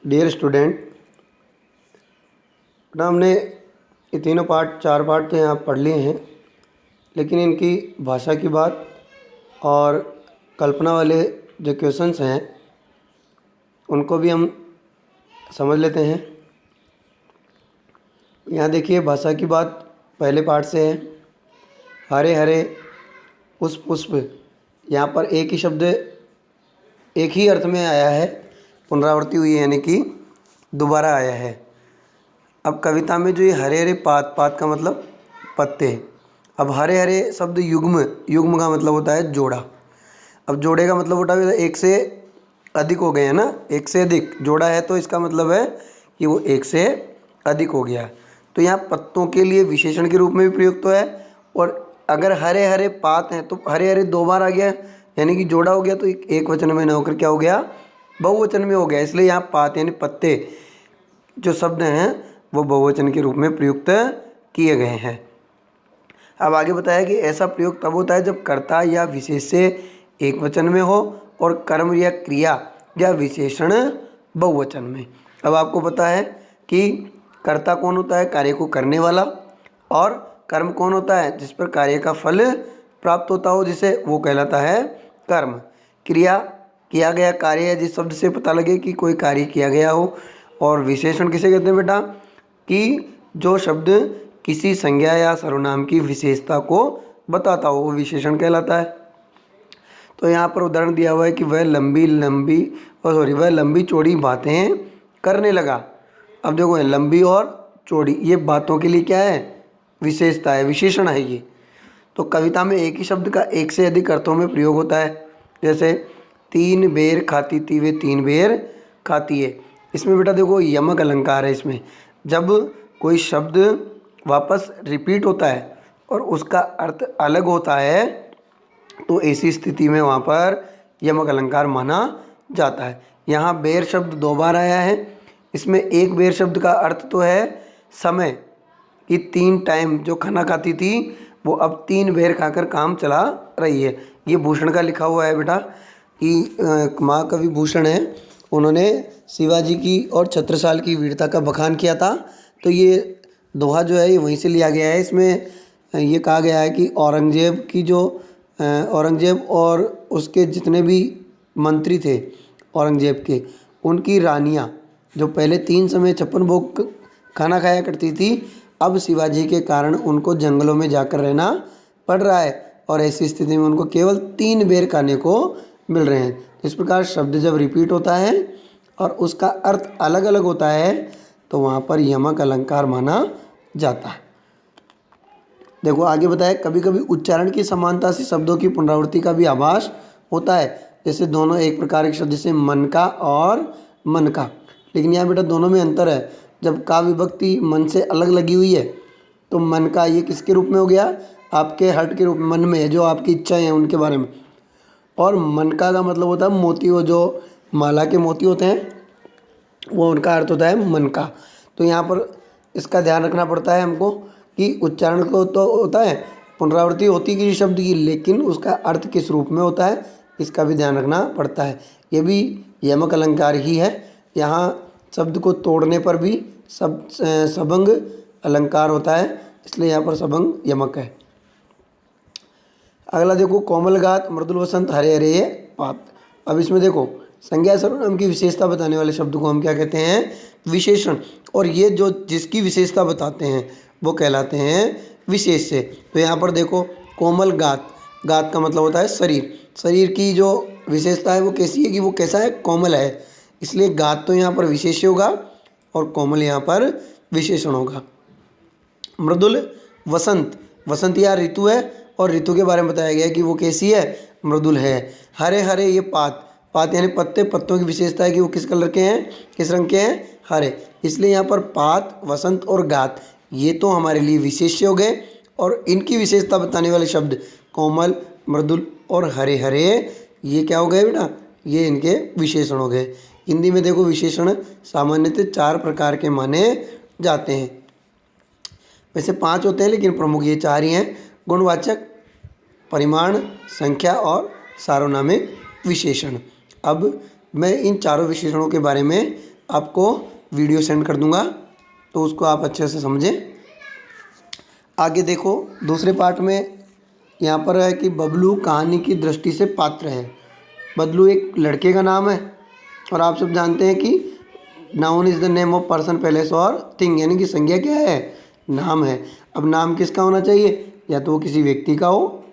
Dear student, बेटा हमने ये तीनों पार्ट 4 पार्ट तो यहाँ पढ़ लिए हैं, लेकिन इनकी भाषा की बात और कल्पना वाले जो क्वेश्चंस हैं उनको भी हम समझ लेते हैं। यहाँ देखिए, भाषा की बात पहले पार्ट से है। हरे हरे पुष्प पुष्प, यहाँ पर एक ही शब्द एक ही अर्थ में आया है, पुनरावृत्ति हुई है, यानी कि दोबारा आया है। अब कविता में जो ये हरे हरे पात, पात का मतलब पत्ते। अब हरे हरे शब्द युग्म, युग्म का मतलब होता है जोड़ा। अब जोड़े का मतलब होता है एक से अधिक हो गए हैं ना, एक से अधिक जोड़ा है तो इसका मतलब है कि वो एक से अधिक हो गया। तो यहाँ पत्तों के लिए विशेषण के रूप में भी प्रयुक्त है। और अगर हरे हरे पात हैं तो हरे हरे 2 बार आ गया, यानी कि जोड़ा हो गया, तो एक वचन में न होकर क्या हो गया, बहुवचन में हो गया। इसलिए यहाँ पात यानी पत्ते जो शब्द हैं वो बहुवचन के रूप में प्रयुक्त किए गए हैं। अब आगे बताया कि ऐसा प्रयोग तब होता है जब कर्ता या विशेष से एक वचन में हो और कर्म या क्रिया या विशेषण बहुवचन में। अब आपको पता है कि कर्ता कौन होता है, कार्य को करने वाला, और कर्म कौन होता है, जिस पर कार्य का फल प्राप्त होता हो, जिसे वो कहलाता है कर्म। क्रिया, किया गया कार्य है, जिस शब्द से पता लगे कि कोई कार्य किया गया हो। और विशेषण किसे कहते हैं बेटा, कि जो शब्द किसी संज्ञा या सर्वनाम की विशेषता को बताता हो वो विशेषण कहलाता है। तो यहाँ पर उदाहरण दिया हुआ है कि वह लंबी चौड़ी बातें करने लगा। अब देखो, लंबी और चौड़ी ये बातों के लिए क्या है, विशेषता है, विशेषण है ये। तो कविता में एक ही शब्द का एक से अधिक अर्थों में प्रयोग होता है। जैसे 3 बेर खाती थी वे 3 बेर खाती है। इसमें बेटा देखो यमक अलंकार है। इसमें जब कोई शब्द वापस रिपीट होता है और उसका अर्थ अलग होता है तो ऐसी स्थिति में वहाँ पर यमक अलंकार माना जाता है। यहाँ बेर शब्द 2 बार आया है। इसमें एक बेर शब्द का अर्थ तो है समय, कि 3 टाइम जो खाना खाती थी वो अब 3 बेर खाकर काम चला रही है। ये भूषण का लिखा हुआ है बेटा, कि महाकवि भूषण है, उन्होंने शिवाजी की और छत्रसाल की वीरता का बखान किया था। तो ये दोहा जो है ये वहीं से लिया गया है। इसमें ये कहा गया है कि औरंगजेब और उसके जितने भी मंत्री थे औरंगजेब के, उनकी रानियाँ जो पहले 3 समय 56 भोग खाना खाया करती थी, अब शिवाजी के कारण उनको जंगलों में जाकर रहना पड़ रहा है और ऐसी स्थिति में उनको केवल 3 बेर खाने को मिल रहे हैं। इस प्रकार शब्द जब रिपीट होता है और उसका अर्थ अलग अलग होता है तो वहाँ पर यमक अलंकार माना जाता है। देखो आगे बताया, कभी कभी उच्चारण की समानता से शब्दों की पुनरावृत्ति का भी आभास होता है। जैसे दोनों एक प्रकार के शब्द, जैसे मन का और मन का। लेकिन यहाँ बेटा दोनों में अंतर है। जब का विभक्ति मन से अलग लगी हुई है तो मन का ये किसके रूप में हो गया, आपके हर्ट के रूप में, मन में जो आपकी इच्छाएं हैं उनके बारे में। और मनका का मतलब होता है मोती, वो जो माला के मोती होते हैं वो उनका अर्थ होता है मनका। तो यहाँ पर इसका ध्यान रखना पड़ता है हमको कि उच्चारण को तो होता है, पुनरावृत्ति होती है किसी शब्द की, लेकिन उसका अर्थ किस रूप में होता है इसका भी ध्यान रखना पड़ता है। ये भी यमक अलंकार ही है। यहाँ शब्द को तोड़ने पर भी सबंग अलंकार होता है, इसलिए यहाँ पर सबंग यमक है। अगला देखो, कोमलगात मृदुल वसंत हरे हरे ये पात। अब इसमें देखो, संज्ञा सर्वनाम की विशेषता बताने वाले शब्द को हम क्या कहते हैं, विशेषण। और ये जो जिसकी विशेषता बताते हैं वो कहलाते हैं विशेष से। तो यहाँ पर देखो, कोमल गात, गात का मतलब होता है शरीर। शरीर की जो विशेषता है वो कैसी है, कि वो कैसा है, कोमल है। इसलिए गात तो यहाँ पर विशेष होगा और कोमल यहाँ पर विशेषण होगा। मृदुल वसंत, वसंत या ऋतु है और ऋतु के बारे में बताया गया है कि वो कैसी है, मृदुल है। हरे हरे ये पात, पात यानी पत्ते, पत्तों की विशेषता है कि वो किस कलर के हैं, किस रंग के हैं, हरे। इसलिए यहाँ पर पात, वसंत और गात ये तो हमारे लिए विशेष्य हो गए। और इनकी विशेषता बताने वाले शब्द कोमल, मृदुल और हरे हरे ये क्या हो गए बेटा, ये इनके विशेषण हो गए। हिंदी में देखो विशेषण सामान्यतः 4 प्रकार के माने जाते हैं। वैसे 5 होते हैं लेकिन प्रमुख ये 4 ही हैं, गुणवाचक, परिमाण, संख्या और सार्वनामिक विशेषण। अब मैं इन चारों विशेषणों के बारे में आपको वीडियो सेंड कर दूंगा, तो उसको आप अच्छे से समझें। आगे देखो दूसरे पार्ट में यहाँ पर है कि बबलू कहानी की दृष्टि से पात्र है। बबलू एक लड़के का नाम है और आप सब जानते हैं कि noun is the name of person place और थिंग, यानी कि संज्ञा क्या है, नाम है। अब नाम किसका होना चाहिए, या तो वो किसी व्यक्ति का हो,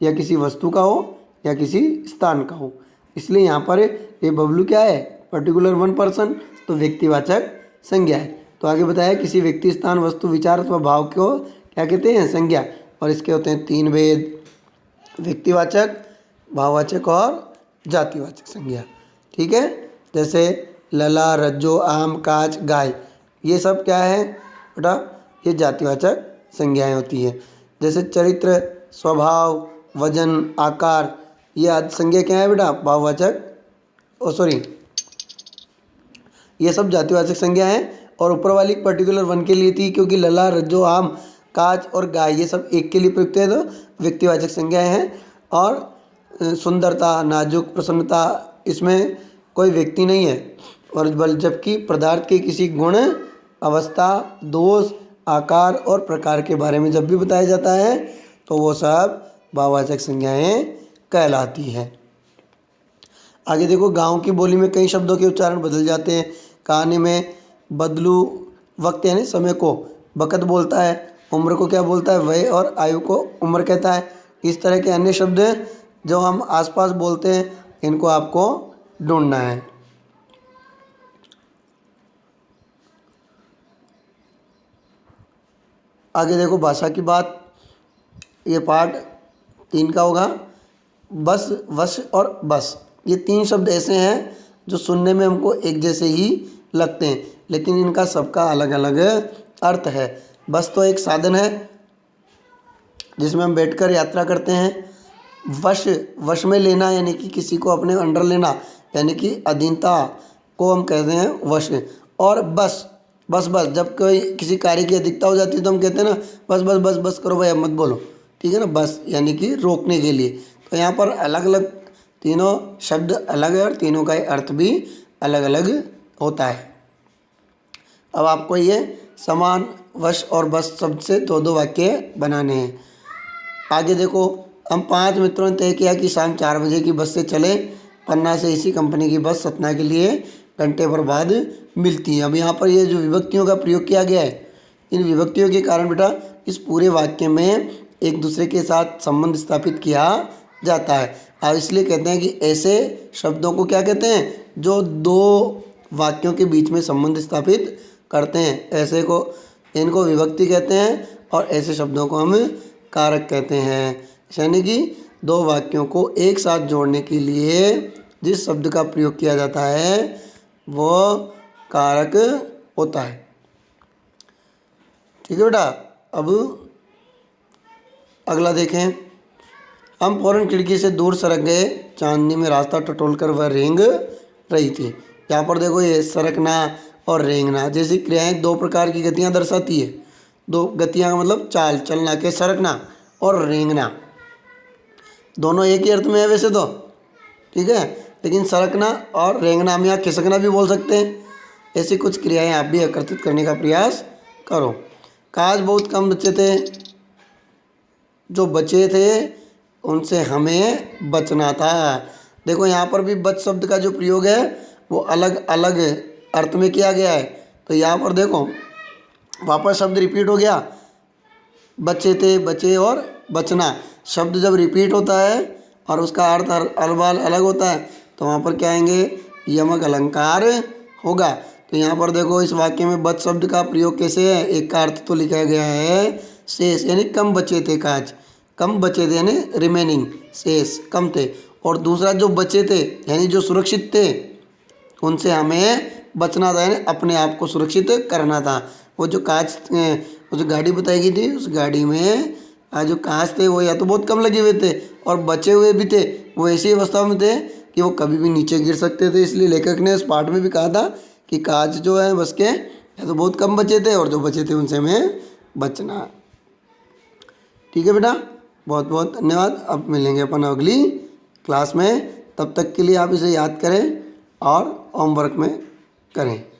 या किसी वस्तु का हो, या किसी स्थान का हो। इसलिए यहाँ पर ये बबलू क्या है, पर्टिकुलर वन पर्सन, तो व्यक्तिवाचक संज्ञा है। तो आगे बताया किसी व्यक्ति, स्थान, वस्तु, विचार अथवा भाव को क्या कहते हैं, संज्ञा। और इसके होते हैं 3 भेद, व्यक्तिवाचक, भाववाचक और जातिवाचक संज्ञा। ठीक है, जैसे लला, रज्जो, आम, काच, गाय, ये सब क्या है बेटा, ये जातिवाचक संज्ञाएं होती है। जैसे चरित्र, स्वभाव, वजन, आकार, ये आदि संज्ञा क्या है बेटा, भाववाचक, ये सब जातिवाचक संज्ञा है। और ऊपर वाली पर्टिकुलर वन के लिए थी, क्योंकि लला, रज्जो, आम, काच और गाय ये सब एक के लिए प्रयुक्त है, तो व्यक्तिवाचक संज्ञाएं हैं। और सुंदरता, नाजुक, प्रसन्नता, इसमें कोई व्यक्ति नहीं है। और जबकि पदार्थ के किसी गुण, अवस्था, दोष, आकार और प्रकार के बारे में जब भी बताया जाता है तो वो सब भाववाचक संज्ञाएं कहलाती है। आगे देखो, गांव की बोली में कई शब्दों के उच्चारण बदल जाते हैं। कहानी में बदलू वक्त यानी समय को बकत बोलता है, उम्र को क्या बोलता है, वय, और आयु को उम्र कहता है। इस तरह के अन्य शब्द जो हम आसपास बोलते हैं, इनको आपको ढूंढना है। आगे देखो, भाषा की बात, ये पार्ट 3 का होगा। बस, वश और बस, ये 3 शब्द ऐसे हैं जो सुनने में हमको एक जैसे ही लगते हैं, लेकिन इनका सबका अलग अलग अर्थ है। बस तो एक साधन है जिसमें हम बैठकर यात्रा करते हैं। वश में लेना यानी कि किसी को अपने अंडर लेना, यानी कि अधीनता को हम कहते हैं वश। और बस जब कोई किसी कार्य की अधिकता हो जाती है तो हम कहते हैं ना, बस बस बस बस करो भाई, अब मत बोलो। ठीक है ना, बस यानी कि रोकने के लिए। तो यहाँ पर अलग अलग तीनों शब्द अलग है और तीनों का अर्थ भी अलग अलग होता है। अब आपको ये समान, वश और बस शब्द से 2-2 वाक्य बनाने हैं। आगे देखो, हम 5 मित्रों ने तय किया कि शाम 4 बजे की बस से चले। पन्ना से इसी कंपनी की बस सतना के लिए घंटे भर बाद मिलती है। अब यहाँ पर ये जो विभक्तियों का प्रयोग किया गया है, इन विभक्तियों के कारण बेटा इस पूरे वाक्य में एक दूसरे के साथ संबंध स्थापित किया जाता है। और इसलिए कहते हैं कि ऐसे शब्दों को क्या कहते हैं, जो 2 वाक्यों के बीच में संबंध स्थापित करते हैं, ऐसे को इनको विभक्ति कहते हैं। और ऐसे शब्दों को हम कारक कहते हैं। यानी कि 2 वाक्यों को एक साथ जोड़ने के लिए जिस शब्द का प्रयोग किया जाता है वो कारक होता है। ठीक है बेटा, अब अगला देखें। हम फौरन खिड़की से दूर सरक गए, चांदनी में रास्ता टटोलकर वह रेंग रही थी। यहाँ पर देखो, ये सरकना और रेंगना जैसी क्रियाएं 2 प्रकार की गतियाँ दर्शाती है। 2 गतियाँ का मतलब चाल चलना के, सरकना और रेंगना दोनों एक ही अर्थ में है वैसे तो। ठीक है, लेकिन सरकना और रेंगना हम यहाँ खिसकना भी बोल सकते हैं। ऐसी कुछ क्रियाएं आप भी आकर्षित करने का प्रयास करो। काज बहुत कम बच्चे थे, जो बचे थे उनसे हमें बचना था। देखो यहाँ पर भी बच शब्द का जो प्रयोग है वो अलग अलग अर्थ में किया गया है। तो यहाँ पर देखो वापस शब्द रिपीट हो गया, बच्चे थे, बचे और बचना। शब्द जब रिपीट होता है और उसका अर्थ अलबाल अलग होता है तो वहाँ पर क्या आएंगे, यमक अलंकार होगा। तो यहाँ पर देखो इस वाक्य में बच शब्द का प्रयोग कैसे है, एक का अर्थ तो लिखा गया है शेष, यानी कम बचे थे काज, कम बचे थे यानी रिमेनिंग, शेष कम थे। और दूसरा जो बचे थे यानी जो सुरक्षित थे उनसे हमें बचना था, यानी अपने आप को सुरक्षित करना था। वो जो कांच, वो जो गाड़ी बताई गई थी उस गाड़ी में जो कांच थे वो या तो बहुत कम लगे हुए थे और बचे हुए भी थे, वो ऐसी अवस्था में थे कि वो कभी भी नीचे गिर सकते थे। इसलिए लेखक ने इस पाठ में भी कहा था कि कांच जो है बस के या तो बहुत कम बचे थे और जो बचे थे उनसे हमें बचना। ठीक है बेटा, बहुत बहुत धन्यवाद। अब मिलेंगे अपन अगली क्लास में, तब तक के लिए आप इसे याद करें और होमवर्क में करें।